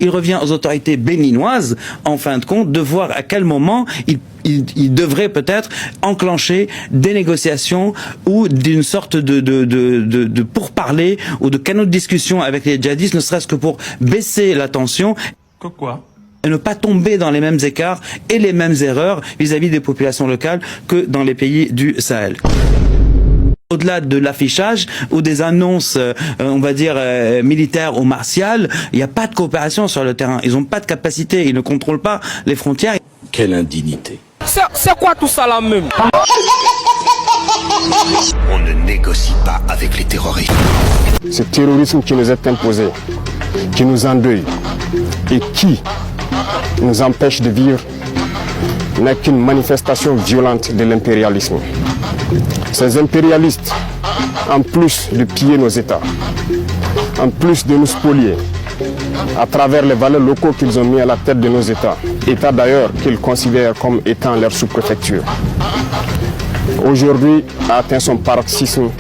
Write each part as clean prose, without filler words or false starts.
Il revient aux autorités béninoises, en fin de compte, de voir à quel moment il devrait peut-être enclencher des négociations ou d'une sorte de pourparlers ou de canaux de discussion avec les djihadistes, ne serait-ce que pour baisser la tension. Quoi ? Et ne pas tomber dans les mêmes écarts et les mêmes erreurs vis-à-vis des populations locales que dans les pays du Sahel. Au-delà de l'affichage ou des annonces, on va dire, militaires ou martiales, il n'y a pas de coopération sur le terrain. Ils n'ont pas de capacité, ils ne contrôlent pas les frontières. Quelle indignité. C'est quoi tout ça là même? On ne négocie pas avec les terroristes. Ce terrorisme qui nous est imposé, qui nous endeuille et qui nous empêche de vivre n'est qu'une manifestation violente de l'impérialisme. Ces impérialistes, en plus de piller nos États, en plus de nous spolier, à travers les valeurs locaux qu'ils ont mis à la tête de nos États, États d'ailleurs qu'ils considèrent comme étant leur sous-préfecture, aujourd'hui a atteint son paroxysme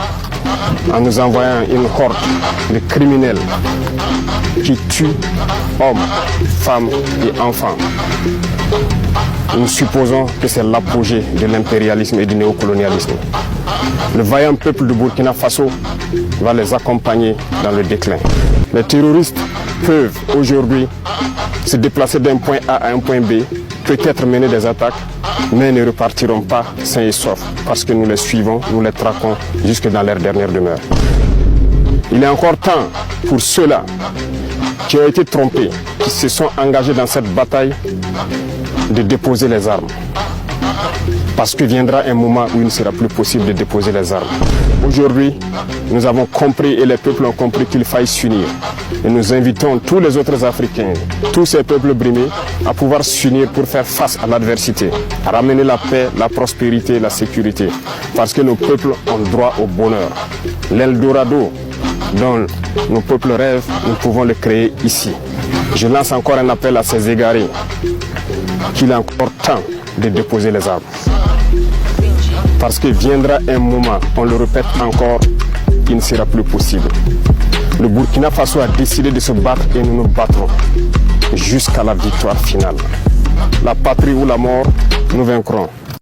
en nous envoyant une horde de criminels qui tuent hommes, femmes et enfants. Nous supposons que c'est l'apogée de l'impérialisme et du néocolonialisme. Le vaillant peuple de Burkina Faso va les accompagner dans le déclin. Les terroristes peuvent aujourd'hui se déplacer d'un point A à un point B, peut-être mener des attaques, mais ne repartiront pas sains et saufs parce que nous les suivons, nous les traquons jusque dans leur dernière demeure. Il est encore temps pour ceux-là qui ont été trompés, qui se sont engagés dans cette bataille, de déposer les armes. Parce que viendra un moment où il ne sera plus possible de déposer les armes. Aujourd'hui, nous avons compris et les peuples ont compris qu'il faille s'unir. Et nous invitons tous les autres Africains, tous ces peuples brimés, à pouvoir s'unir pour faire face à l'adversité, à ramener la paix, la prospérité et la sécurité. Parce que nos peuples ont droit au bonheur. L'Eldorado dont nos peuples rêvent, nous pouvons le créer ici. Je lance encore un appel à ces égarés qu'il est encore temps de déposer les armes. Parce que viendra un moment, on le répète encore, il ne sera plus possible. Le Burkina Faso a décidé de se battre et nous nous battrons jusqu'à la victoire finale. La patrie ou la mort, nous vaincrons.